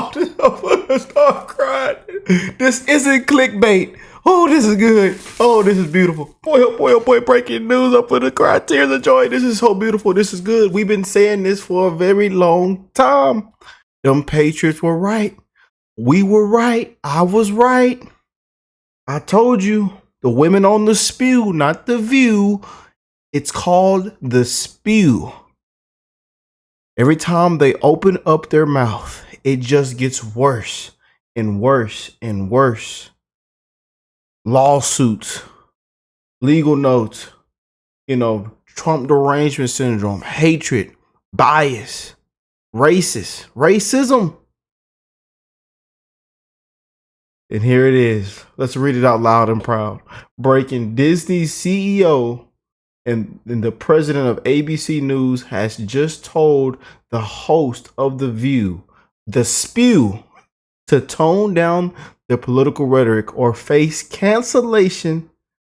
Oh, I'm gonna start crying. This isn't clickbait. Oh, this is good. Oh, this is beautiful. Boy, oh boy, breaking news. I'm gonna cry tears of joy. This is so beautiful. This is good. We've been saying this for a very long time. Them Patriots were right. We were right. I was right. I told you. The women on the spew, not the view. It's called the spew. Every time they open up their mouth, it just gets worse and worse and worse. Lawsuits, legal notes, Trump derangement syndrome, hatred, bias, racism. And here it is. Let's read it out loud and proud. Breaking: Disney's CEO and the president of ABC News has just told the host of The View, The Spew, to tone down their political rhetoric or face cancellation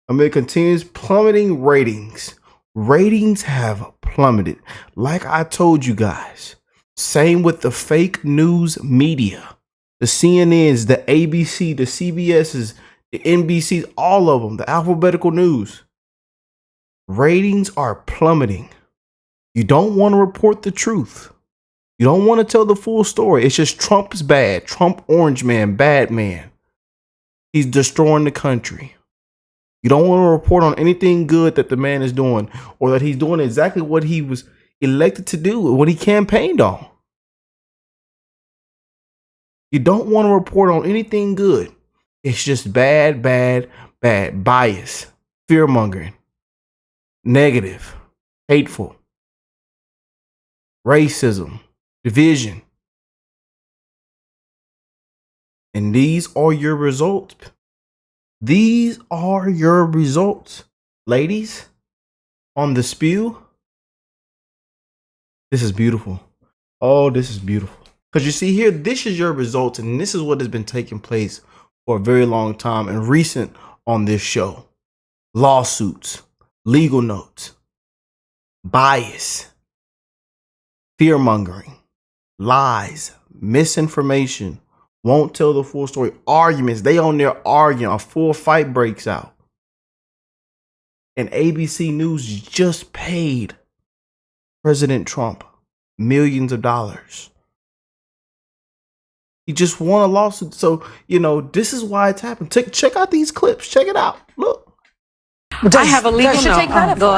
amid continuous plummeting ratings. Ratings have plummeted. Like I told you guys. Same with the fake news media. The CNNs, the ABC, the CBSs, the NBCs, all of them, the alphabetical news. Ratings are plummeting. You don't want to report the truth. You don't want to tell the full story. It's just Trump is bad. Trump, orange man, bad man. He's destroying the country. You don't want to report on anything good that the man is doing or that he's doing exactly what he was elected to do, what he campaigned on. You don't want to report on anything good. It's just bad, bias, fear-mongering, negative, hateful, racism, division. And these are your results. These are your results, ladies, on the spew. This is beautiful. Oh, this is beautiful. Because you see here, this is your results, and this is what has been taking place for a very long time and recent on this show. Lawsuits, legal notes, bias, fear-mongering, lies, misinformation, won't tell the full story, arguments. They on there arguing, a full fight breaks out. And ABC News just paid President Trump millions of dollars. He just won a lawsuit. So, this is why it's happened. Check out these clips. Check it out. Look. I have a legal note. Take credit Go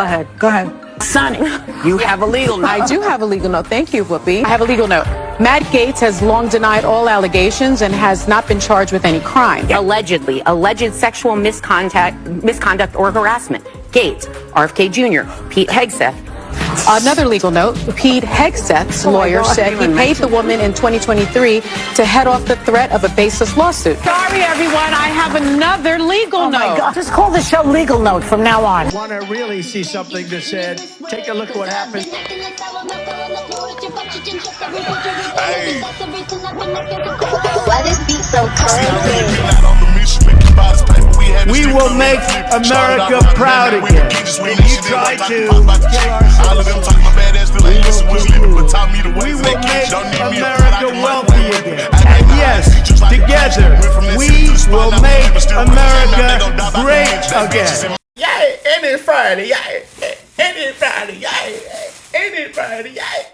ahead. Sonny, you have a legal note. I do have a legal note. Thank you, Whoopi. I have a legal note. Matt Gaetz has long denied all allegations and has not been charged with any crime. Allegedly, alleged sexual misconduct or harassment. Gaetz, RFK Jr., Pete Hegseth. Another legal note, Pete Hegseth's lawyer said he paid the woman in 2023 to head off the threat of a baseless lawsuit. Sorry, everyone, I have another legal note. My God. Just call the show Legal Note from now on. Want to really see something that said, take a look at what happened. Why this beat so crazy? We will make America proud again. And you try to we will make America wealthy again. And yes, together, we will make America great again. Yay, and it's Friday, yay, and it's Friday, yay, and it's Friday, yay.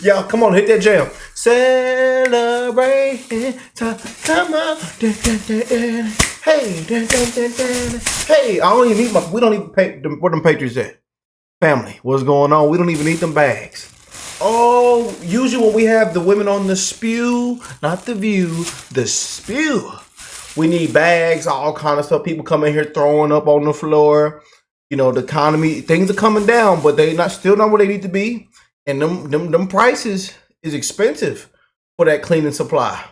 Y'all, come on, hit that jam. Celebrate, come on. Hey, hey, we don't even pay where them Patriots at. Family, what's going on? We don't even need them bags. Oh, usually when we have the women on the spew, not the view, the spew, we need bags, all kind of stuff. People come in here throwing up on the floor. The economy, things are coming down, but they still not where they need to be. And them prices is expensive for that cleaning supply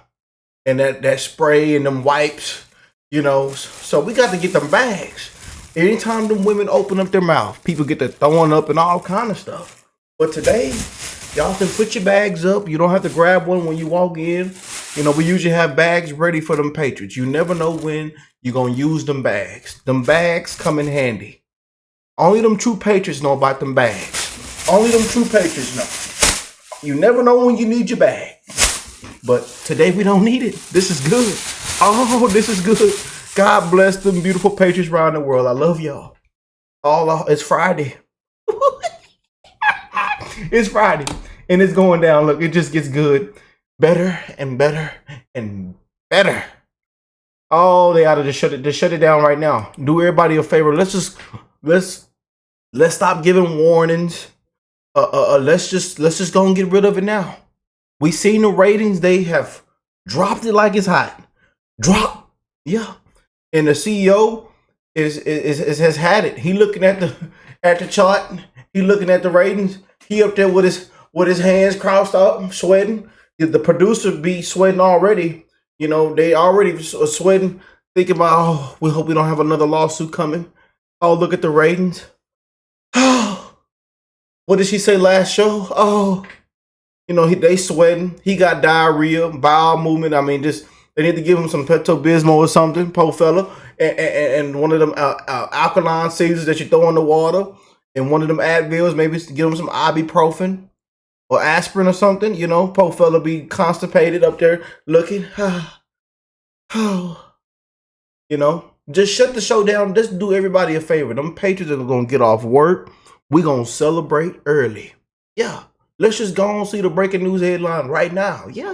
and that spray and them wipes, So we got to get them bags. Anytime them women open up their mouth, people get to throwing up and all kind of stuff. But today, y'all can put your bags up. You don't have to grab one when you walk in. We usually have bags ready for them Patriots. You never know when you're going to use them bags. Them bags come in handy. Only them true Patriots know about them bags. Only them true Patriots know. You never know when you need your bag. But today we don't need it. This is good. Oh, this is good. God bless them beautiful patriots around the world. I love y'all. It's Friday. It's Friday. And it's going down. Look, it just gets good. Better and better and better. Oh, they ought to just shut it down right now. Do everybody a favor. Let's stop giving warnings. Let's just go and get rid of it now. We seen the ratings. They have dropped it like it's hot. Drop. Yeah. And the CEO has had it. He looking at the chart. He looking at the ratings. He up there with his hands crossed up, sweating. The producer be sweating already. You know, they already sweating, thinking about, oh, we hope we don't have another lawsuit coming. Oh, look at the ratings. Oh, what did she say last show? Oh, you know, they sweating. He got diarrhea, bowel movement. I mean, just they need to give him some Pepto-Bismol or something, poor fella, and one of them alkaline seasons that you throw in the water, and one of them Advils, maybe to give him some ibuprofen or aspirin or something. You know, poor fella be constipated up there looking. Oh, you know, just shut the show down. Just do everybody a favor. Them Patriots are gonna get off work. We gonna celebrate early. Yeah. Let's just go and see the breaking news headline right now. Yeah.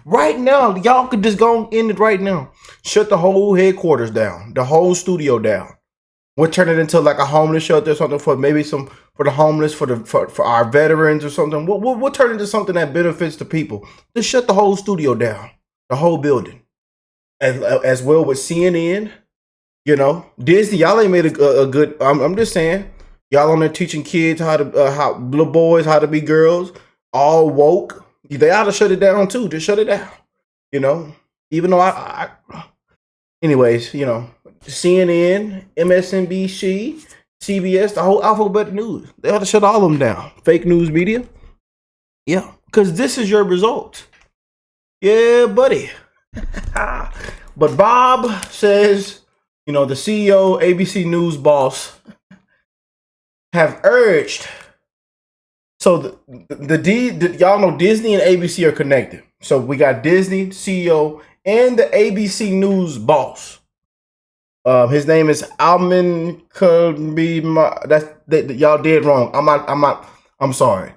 Right now. Y'all could just go and end it right now. Shut the whole headquarters down. The whole studio down. We'll turn it into like a homeless shelter or something for maybe for the homeless, for our veterans or something. We'll turn it into something that benefits the people. Just shut the whole studio down. The whole building. As well with CNN. You know, Disney, y'all ain't made a good, I'm just saying. Y'all on there teaching kids how little boys how to be girls, all woke. They ought to shut it down too. Just shut it down. You know, even though anyways, you know, CNN, MSNBC, CBS, the whole alphabet news. They ought to shut all of them down. Fake news media. Yeah, because this is your result. Yeah, buddy. But Bob says, you know, the CEO, ABC News boss, have urged. So y'all know Disney and ABC are connected. So we got Disney CEO and the ABC News boss. His name is Alman Kirby. Y'all did wrong. I'm sorry.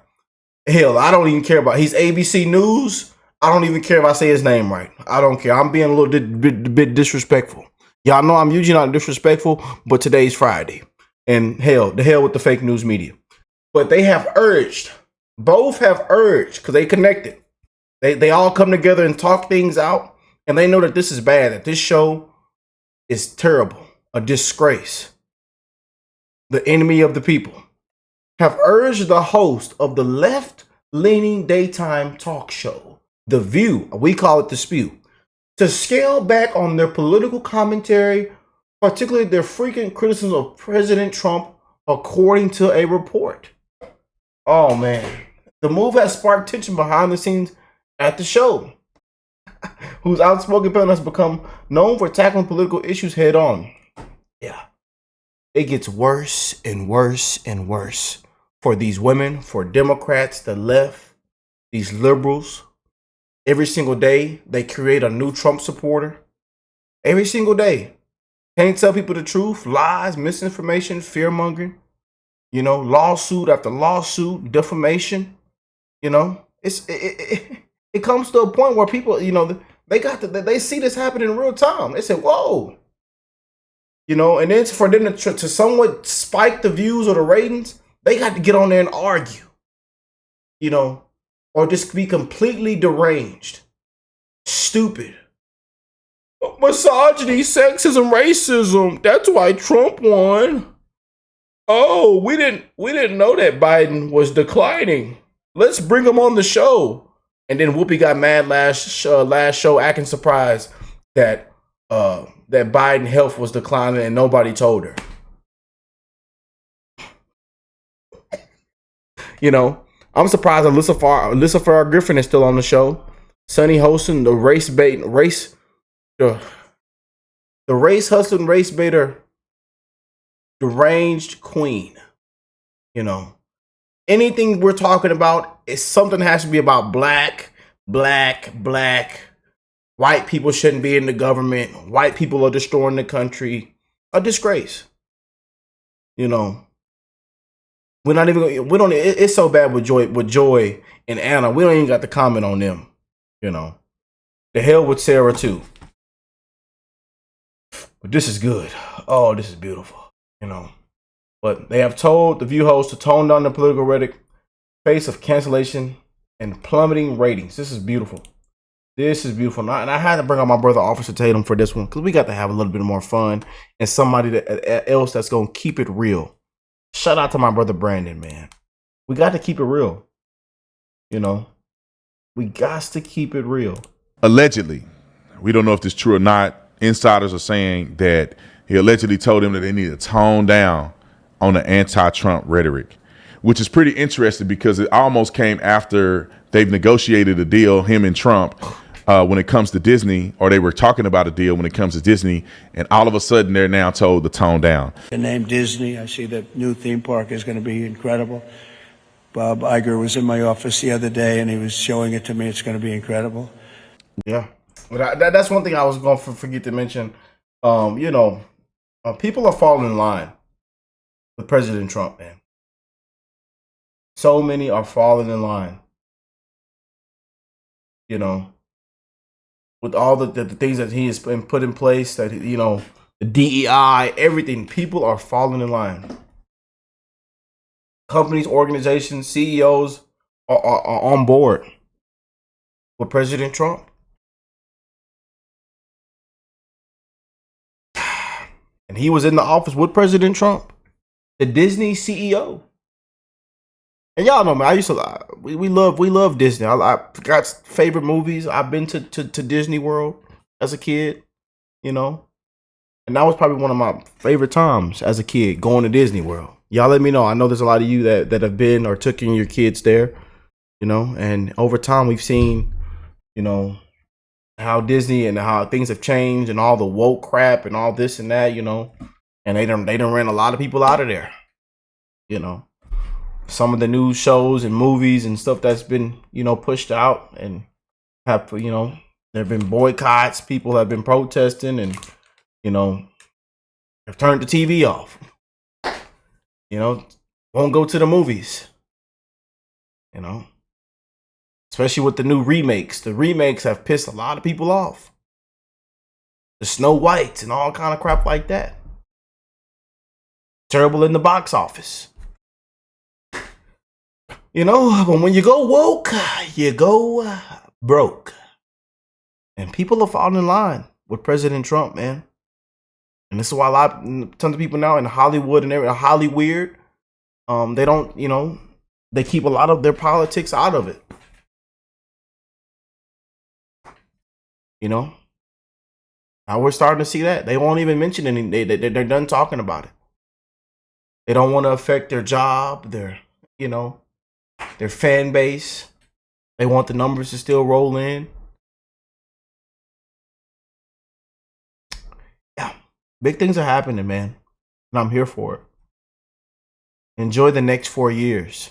Hell, I don't even care about. He's ABC News. I don't even care if I say his name right. I don't care. I'm being a little bit disrespectful. Y'all know I'm usually not disrespectful, but today's Friday. And the hell with the fake news media. But they have urged, both have urged, because they connected. They all come together and talk things out. And they know that this is bad, that this show is terrible, a disgrace. The enemy of the people. Have urged the host of the left-leaning daytime talk show, The View, we call it The Spew, to scale back on their political commentary, particularly their frequent criticism of President Trump, according to a report. Oh, man. The move has sparked tension behind the scenes at the show, whose outspoken panel has become known for tackling political issues head on. Yeah. It gets worse and worse and worse for these women, for Democrats, the left, these liberals. Every single day, they create a new Trump supporter. Every single day. Can't tell people the truth, lies, misinformation, fear-mongering, you know, lawsuit after lawsuit, defamation, you know. It comes to a point where people, you know, they see this happening in real time. They say, whoa. You know, and then for them to somewhat spike the views or the ratings, they got to get on there and argue, you know, or just be completely deranged, stupid. Misogyny, sexism, racism. That's why Trump won. Oh, we didn't know that Biden was declining. Let's bring him on the show. And then Whoopi got mad last show, acting surprised that Biden health was declining and nobody told her. You know, I'm surprised Alyssa Farrah Griffin is still on the show. Sunny hosting the race hustling, race baiter, deranged queen. You know, anything we're talking about something has to be about black. White people shouldn't be in the government. White people are destroying the country. A disgrace. You know. We're not even. We don't. It's so bad with Joy and Anna. We don't even got to comment on them. You know. The hell with Sarah too. But this is good. Oh, this is beautiful. You know. But they have told the View host to tone down the political rhetoric, face of cancellation and plummeting ratings. This is beautiful. This is beautiful. And I had to bring out my brother Officer Tatum for this one because we got to have a little bit more fun and somebody else that's going to keep it real. Shout out to my brother Brandon, man. We got to keep it real. You know, we got to keep it real. Allegedly, we don't know if this is true or not. Insiders are saying that he allegedly told him that they need to tone down on the anti-Trump rhetoric, which is pretty interesting because it almost came after they've negotiated a deal, him and Trump, when it comes to Disney, or they were talking about a deal when it comes to Disney, and all of a sudden they're now told to tone down. The name Disney, I see the new theme park is going to be incredible. Bob Iger was in my office the other day and he was showing it to me. It's going to be incredible. Yeah, but that's one thing I was going to forget to mention. You know, people are falling in line with President Trump, man. So many are falling in line. You know, with all the things that he has been put in place, that, you know, the DEI, everything, people are falling in line. Companies, organizations, CEOs are on board with President Trump. And he was in the office with President Trump, the Disney CEO. And y'all know, man, I used to, we love Disney. I got favorite movies. I've been to Disney World as a kid, you know. And that was probably one of my favorite times as a kid, going to Disney World. Y'all let me know. I know there's a lot of you that have been or took in your kids there, you know. And over time, we've seen, you know, how Disney and how things have changed and all the woke crap and all this and that, you know. And they done ran a lot of people out of there, you know. Some of the news shows and movies and stuff that's been, you know, pushed out and have, you know, there have been boycotts. People have been protesting and, you know, have turned the TV off. You know, won't go to the movies. You know, especially with the new remakes. The remakes have pissed a lot of people off. The Snow Whites and all kind of crap like that. Terrible in the box office. You know, but when you go woke, you go broke. And people are falling in line with President Trump, man. And this is why tons of people now in Hollywood and everything, Hollyweird, they don't, you know, they keep a lot of their politics out of it. You know, now we're starting to see that. They won't even mention any, they're done talking about it. They don't want to affect their job, their, you know, their fan base. They want the numbers to still roll in. Yeah, big things are happening, man. And I'm here for it. Enjoy the next 4 years.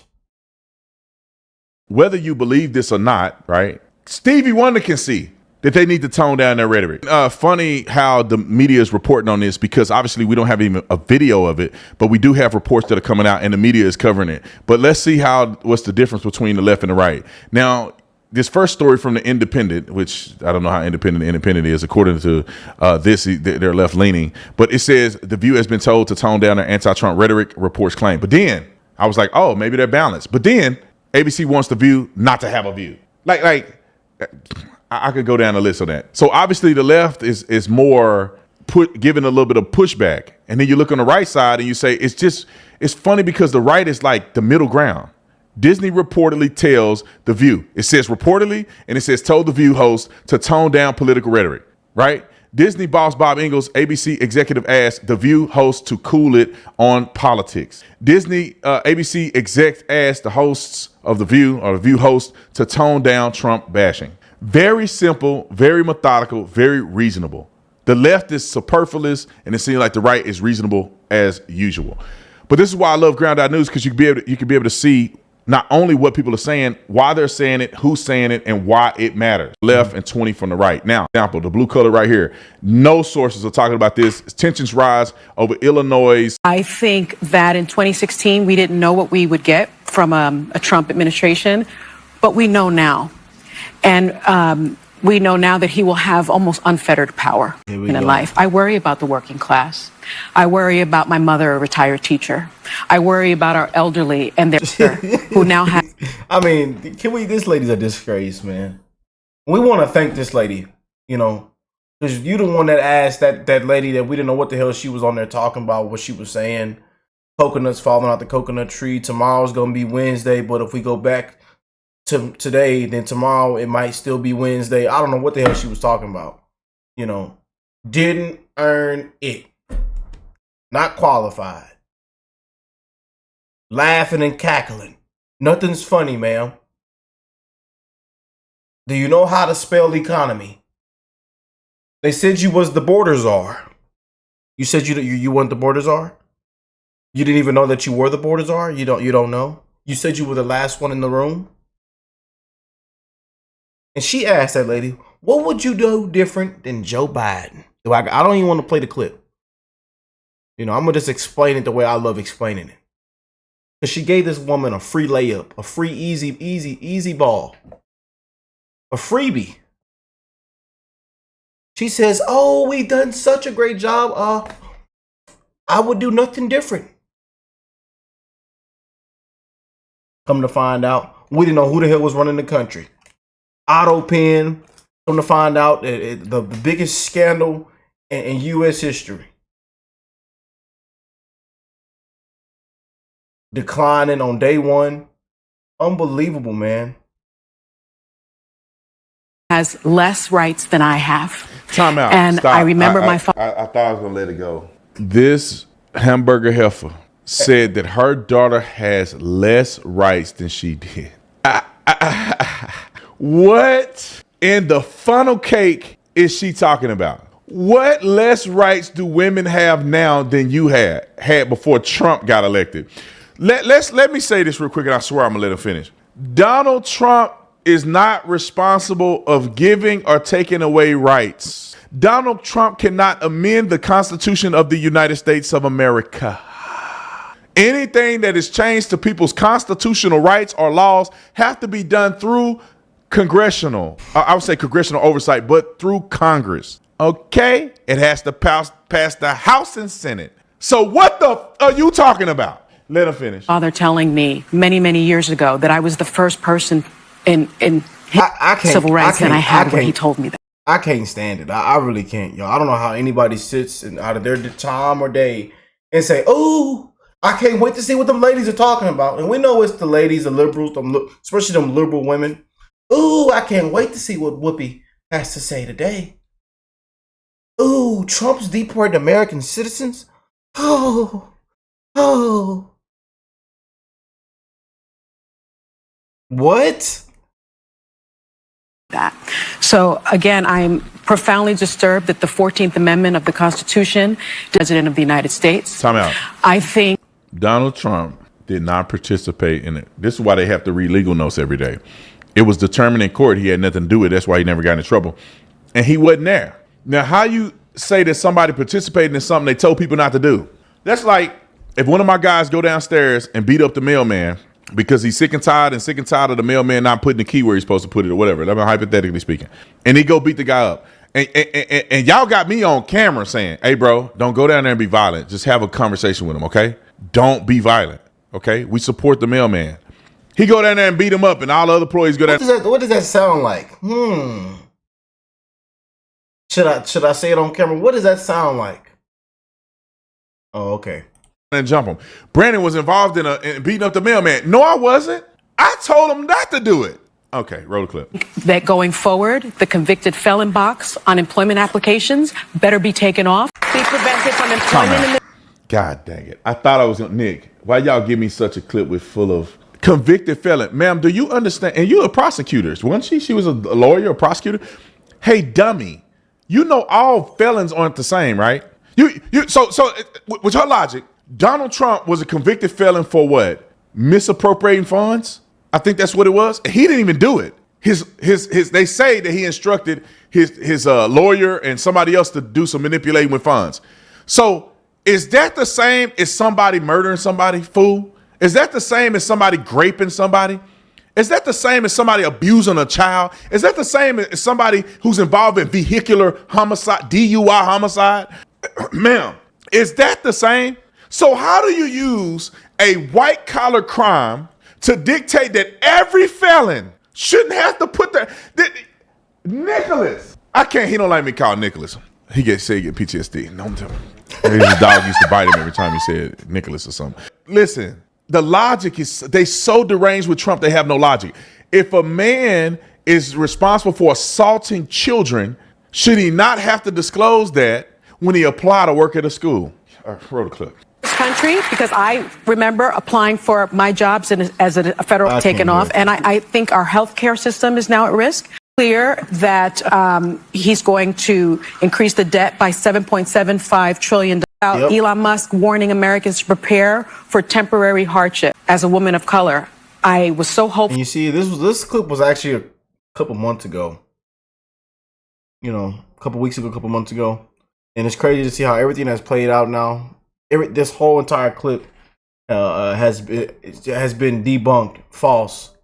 Whether you believe this or not, right? Stevie Wonder can see that they need to tone down their rhetoric. Funny how the media is reporting on this, because obviously we don't have even a video of it, but we do have reports that are coming out and the media is covering it. But let's see what's the difference between the left and the right. Now, this first story from the Independent, which I don't know how independent the Independent is, according to this, they're left leaning, but it says the View has been told to tone down their anti-Trump rhetoric, reports claim. But then I was like, oh, maybe they're balanced. But then ABC wants the View not to have a view. Like I could go down the list of that. So obviously the left is more giving a little bit of pushback. And then you look on the right side and you say, it's funny because the right is like the middle ground. Disney reportedly tells the View. It says reportedly, and it says told the View host to tone down political rhetoric, right? Disney boss Bob Ingalls, ABC executive, asked the View host to cool it on politics. Disney ABC exec asked the hosts of the View, or the View host, to tone down Trump bashing. Very simple, very methodical, very reasonable. The left is superfluous, and it seems like the right is reasonable as usual. But this is why I love Ground Out News, because you can be able to see not only what people are saying, why they're saying it, who's saying it, and why it matters. Left and 20 from the right. Now, example, the blue color right here. No sources are talking about this. Tensions rise over Illinois. I think that in 2016, we didn't know what we would get from a Trump administration, but we know now. And we know now that he will have almost unfettered power in life. I worry about the working class. I worry about my mother, a retired teacher. I worry about our elderly and their who now have. I mean, this lady's a disgrace, man. We want to thank this lady, you know, because you the one that asked that lady that we didn't know what the hell she was on there talking about, what she was saying. Coconuts falling out the coconut tree. Tomorrow's going to be Wednesday, but if we go back to today, then tomorrow it might still be Wednesday. I don't know what the hell she was talking about. You know, didn't earn it. Not qualified. Laughing and cackling. Nothing's funny, ma'am. Do you know how to spell economy? They said you was the border czar. You said you weren't the border czar? You didn't even know that you were the border czar? You don't know? You said you were the last one in the room? And she asked that lady, what would you do different than Joe Biden? I don't even want to play the clip. You know, I'm going to just explain it the way I love explaining it. Because she gave this woman a free layup, a free easy ball, a freebie. She says, oh, we done such a great job. I would do nothing different. Come to find out, we didn't know who the hell was running the country. Auto pen. Come to find out, the biggest scandal in U.S. history. Declining on day one. Unbelievable, man. Has less rights than I have. Time out. And Stop. I remember my father. I thought I was going to let it go. This hamburger heifer said that her daughter has less rights than she did. What in the funnel cake is she talking about? What less rights do women have now than you had before Trump got elected? Let me say this real quick, and I swear I'm gonna let him finish. Donald Trump is not responsible of giving or taking away rights. Donald Trump cannot amend the Constitution of the United States of America. Anything that is changed to people's constitutional rights or laws have to be done through congressional oversight, but through Congress. Okay? It has to pass the House and Senate. So what the are you talking about? Let him finish. Father telling me many years ago that I was the first person in civil rights than I had when he told me that. I can't stand it. I really can't, y'all. I don't know how anybody sits and out of their time or day and say, oh, I can't wait to see what them ladies are talking about. And we know it's the ladies, the liberals, especially them liberal women. Ooh, I can't wait to see what Whoopi has to say today. Ooh, Trump's deported American citizens. Oh. What? That. So again, I'm profoundly disturbed that the 14th Amendment of the Constitution, President of the United States. Time out. I think Donald Trump did not participate in it. This is why they have to read legal notes every day. It was determined in court he had nothing to do with it. That's why he never got in trouble. And he wasn't there. Now, how you say that somebody participated in something they told people not to do? That's like if one of my guys go downstairs and beat up the mailman because he's sick and tired of the mailman not putting the key where he's supposed to put it or whatever. I mean, hypothetically speaking. And he go beat the guy up. And y'all got me on camera saying, hey, bro, don't go down there and be violent. Just have a conversation with him, okay? Don't be violent, okay? We support the mailman. He go down there and beat him up, and all the other employees go down. What does that sound like? Should I say it on camera? What does that sound like? Oh, okay. And jump him. Brandon was involved in beating up the mailman. No, I wasn't. I told him not to do it. Okay, roll the clip. that going forward, the convicted felon box on employment applications better be taken off. Be prevented from employment. God dang it. I thought I was going to, Nick, why y'all give me such a clip with full of convicted felon? Ma'am, do you understand? And you're a prosecutor. Wasn't she? She was a lawyer, a prosecutor. Hey, dummy, you know all felons aren't the same, right? So with her logic, Donald Trump was a convicted felon for what? misappropriating funds. I think that's what it was. He didn't even do it. His they say that he instructed his lawyer and somebody else to do some manipulating with funds. So is that the same as somebody murdering somebody, fool? Is that the same as somebody raping somebody? Is that the same as somebody abusing a child? Is that the same as somebody who's involved in vehicular homicide, DUI homicide? Ma'am, is that the same? So how do you use a white collar crime to dictate that every felon shouldn't have to put that Nicholas? He don't like me called Nicholas. He get PTSD. Don't tell him. His dog used to bite him every time he said Nicholas or something. Listen, the logic is, they so deranged with Trump, they have no logic. If a man is responsible for assaulting children, should he not have to disclose that when he apply to work at a school? I wrote a clip. This country, because I remember applying for my jobs as a federal taken off, and I think our healthcare system is now at risk. Clear that he's going to increase the debt by $7.75 trillion. Yep. Elon Musk warning Americans to prepare for temporary hardship. As a woman of color, I was so hopeful. And you see, this clip was actually a couple months ago. A couple weeks ago, a couple months ago. And it's crazy to see how everything has played out now. This whole entire clip has been debunked, false.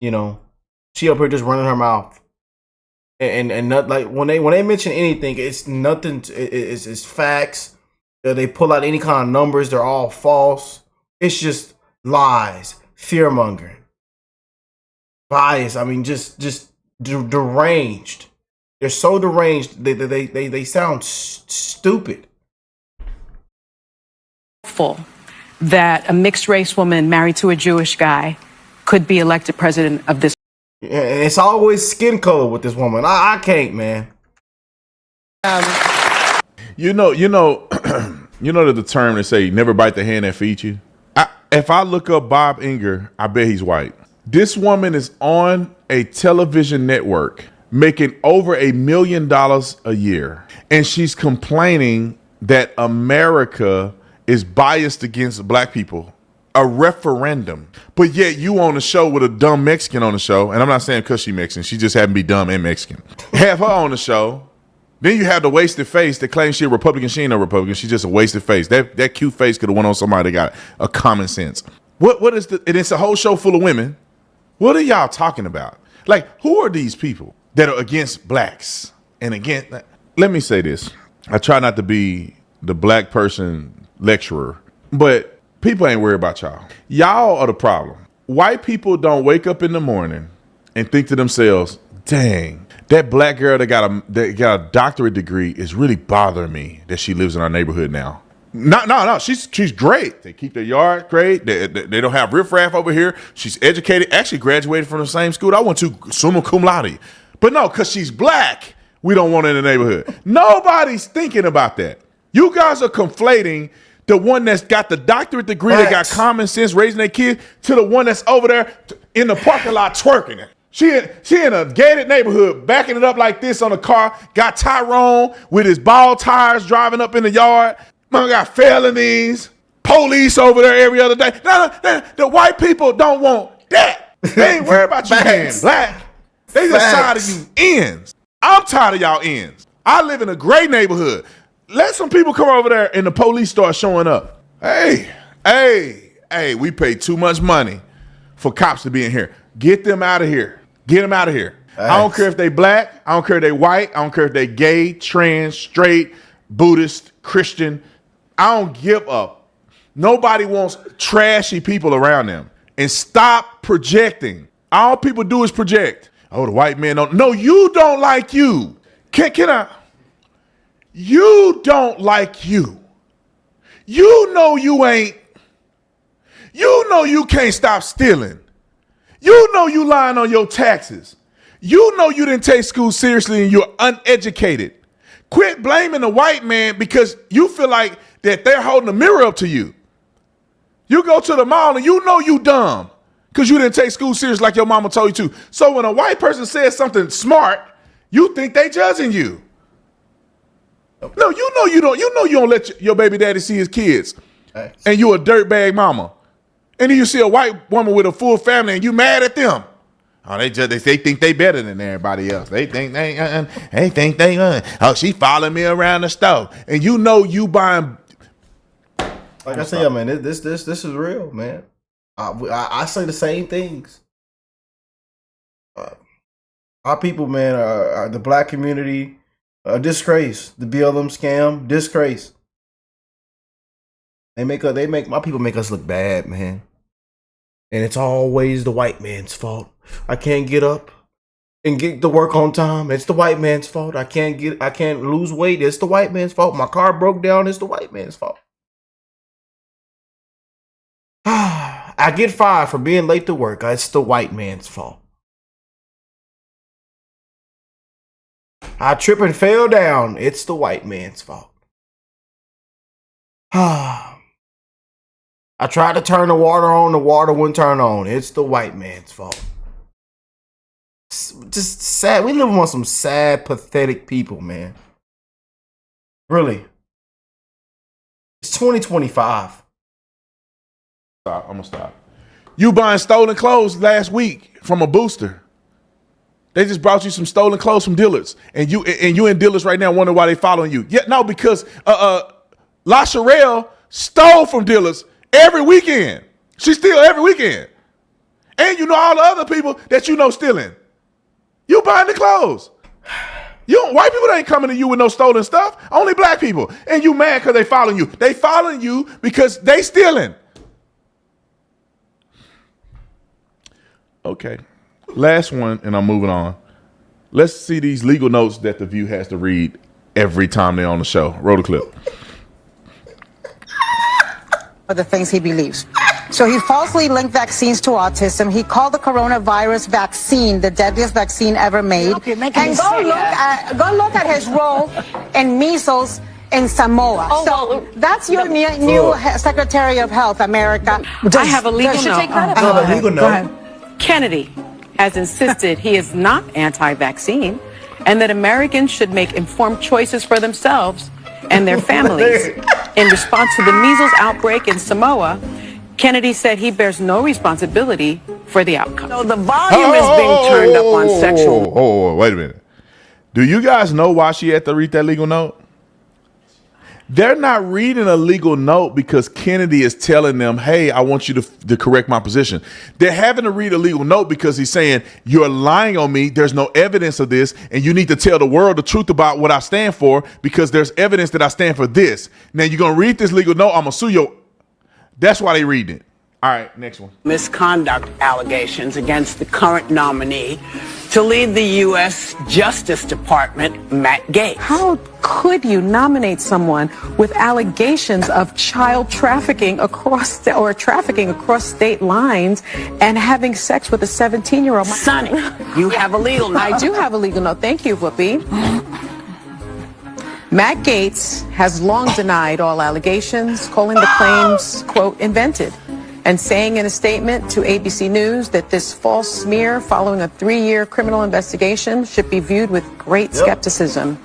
She up here just running her mouth, and not like when they mention anything, it's nothing. It's facts. They pull out any kind of numbers. They're all false. It's just lies, fear mongering, bias. I mean, just deranged. They're so deranged. They sound stupid. That a mixed race woman married to a Jewish guy could be elected president of this. Yeah, and it's always skin color with this woman. I can't, man. You know the term they say, never bite the hand that feeds you. If I look up Bob Iger, I bet he's white. This woman is on a television network making over $1 million a year, and she's complaining that America is biased against black people. A referendum. But yet you on the show with a dumb Mexican on the show, and I'm not saying because she's Mexican, she just happened to be dumb and Mexican. Have her on the show. Then you have the wasted face that claims she's a Republican. She ain't no Republican. She's just a wasted face. That cute face could have went on somebody that got a common sense. What is and it's a whole show full of women. What are y'all talking about? Like, who are these people that are against blacks and against? Let me say this. I try not to be the black person lecturer, but people ain't worried about y'all. Y'all are the problem. White people don't wake up in the morning and think to themselves, dang, that black girl that got a doctorate degree is really bothering me that she lives in our neighborhood now. No, she's great. They keep their yard great. They don't have riffraff over here. She's educated, actually graduated from the same school I went to, summa cum laude. But no, because she's black, we don't want her in the neighborhood. Nobody's thinking about that. You guys are conflating the one that's got the doctorate degree, that got common sense raising their kids, to the one that's over there in the parking lot twerking it. She in a gated neighborhood, backing it up like this on a car, got Tyrone with his bald tires driving up in the yard. Man, got felonies, police over there every other day. No, the white people don't want that. They ain't worried about you being black. They just tired of you ends. I'm tired of y'all ends. I live in a great neighborhood. Let some people come over there and the police start showing up. Hey, we pay too much money for cops to be in here. Get them out of here. Get them out of here. I don't care if they black. I don't care if they white. I don't care if they gay, trans, straight, Buddhist, Christian. I don't give up. Nobody wants trashy people around them. And stop projecting. All people do is project. Oh, the white man don't. No, you don't like you. Can I? You don't like you. You know you ain't. You know you can't stop stealing. You know you lying on your taxes. You know you didn't take school seriously and you're uneducated. Quit blaming the white man because you feel like that they're holding a mirror up to you. You go to the mall and you know you dumb because you didn't take school serious like your mama told you to. So when a white person says something smart, you think they judging you. No, you know you don't let your baby daddy see his kids. And you a dirtbag mama. And then you see a white woman with a full family and you mad at them. Oh, they think they better than everybody else. They think oh, she following me around the store. And you know you buying. Like I said, man, this is real, man. I say the same things. Our people, man, are the black community, a disgrace. The BLM scam, disgrace. My people make us look bad, man. And it's always the white man's fault. I can't get up and get to work on time. It's the white man's fault. I can't lose weight. It's the white man's fault. My car broke down. It's the white man's fault. I get fired for being late to work. It's the white man's fault. I trip and fell down. It's the white man's fault. I tried to turn the water on. The water wouldn't turn on. It's the white man's fault. Just sad. We live among some sad, pathetic people, man. Really. It's 2025. I'm gonna stop. You buying stolen clothes last week from a booster. They just brought you some stolen clothes from Dillard's, and you in Dillard's right now wondering why they following you. Yeah, no, because La Sherelle stole from Dillard's every weekend. She steal every weekend, and you know all the other people that you know stealing. You buying the clothes. White people ain't coming to you with no stolen stuff. Only black people, and you mad because they following you. They following you because they stealing. Okay. Last one, and I'm moving on. Let's see these legal notes that The View has to read every time they're on the show. Roll the clip. For the things he believes. So he falsely linked vaccines to autism. He called the coronavirus vaccine the deadliest vaccine ever made. Okay, and go look at his role in measles in Samoa. Oh, so well, that's your new Secretary of Health, America. I have a legal note. I have a legal note. Kennedy has insisted he is not anti-vaccine and that Americans should make informed choices for themselves and their families. In response to the measles outbreak in Samoa, Kennedy said he bears no responsibility for the outcome. So the volume is being turned up on sexual. Oh, wait a minute. Do you guys know why she had to read that legal note? They're not reading a legal note because Kennedy is telling them, hey, I want you to correct my position. They're having to read a legal note because he's saying, you're lying on me. There's no evidence of this. And you need to tell the world the truth about what I stand for because there's evidence that I stand for this. Now, you're going to read this legal note. I'm going to sue you. That's why they reading it. All right, next one. Misconduct allegations against the current nominee to lead the U.S. Justice Department, Matt Gaetz. How could you nominate someone with allegations of child trafficking trafficking across state lines and having sex with a 17-year-old? Sonny, you have a legal note. I do have a legal note. Thank you, Whoopi. Matt Gaetz has long denied all allegations, calling the claims, quote, invented, and saying in a statement to ABC News that this false smear following a 3-year criminal investigation should be viewed with great skepticism.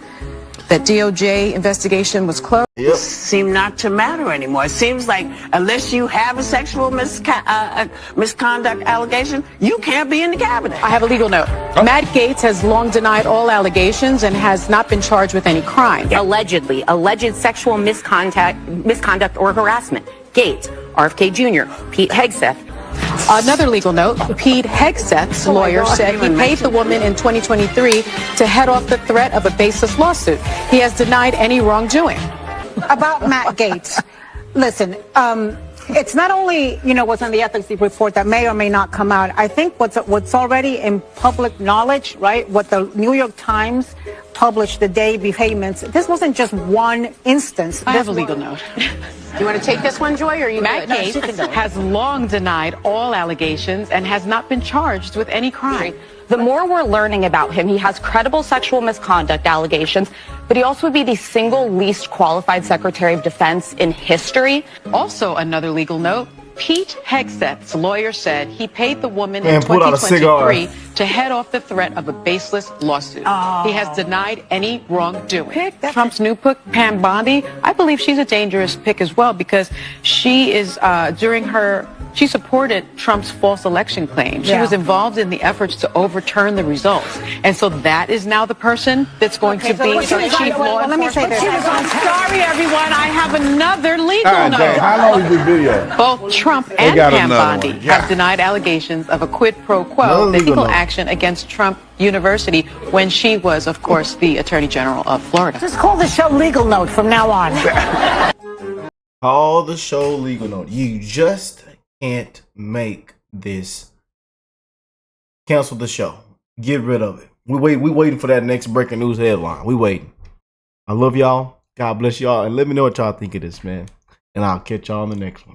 That DOJ investigation was closed. Seem not to matter anymore. It seems like unless you have a sexual misconduct allegation, you can't be in the cabinet. I have a legal note. Matt Gaetz has long denied all allegations and has not been charged with any crime. Alleged sexual misconduct or harassment. Gaetz, RFK Jr., Pete Hegseth. Another legal note, Pete Hegseth's lawyer said he paid the woman in 2023 to head off the threat of a baseless lawsuit. He has denied any wrongdoing. About Matt Gaetz, listen, it's not only, what's on the ethics report that may or may not come out. I think what's already in public knowledge, right, what the New York Times published the day payments, this wasn't just one instance. I have a legal note. You want to take this one, Joy, or are you Matt good? Gaetz has long denied all allegations and has not been charged with any crime. The more we're learning about him, he has credible sexual misconduct allegations, but he also would be the single least qualified Secretary of Defense in history. Also, another legal note, Pete Hegseth's lawyer said he paid the woman in 2023 to head off the threat of a baseless lawsuit. He has denied any wrongdoing. Trump's new pick, Pam Bondi, I believe she's a dangerous pick as well because she is, she supported Trump's false election claim. She was involved in the efforts to overturn the results. And so that is now the person that's going to be chief law enforcement. I'm sorry, everyone. I have another legal note. How long is this video? Both Trump and Pam Bondi have denied allegations of a quid pro quo legal action against Trump University when she was, of course, the Attorney General of Florida. Just call the show Legal Note from now on. Call the show Legal Note. You just can't make this. Cancel the show. Get rid of it. We waiting for that next breaking news headline. We waiting. I love y'all. God bless y'all. And let me know what y'all think of this, man. And I'll catch y'all on the next one.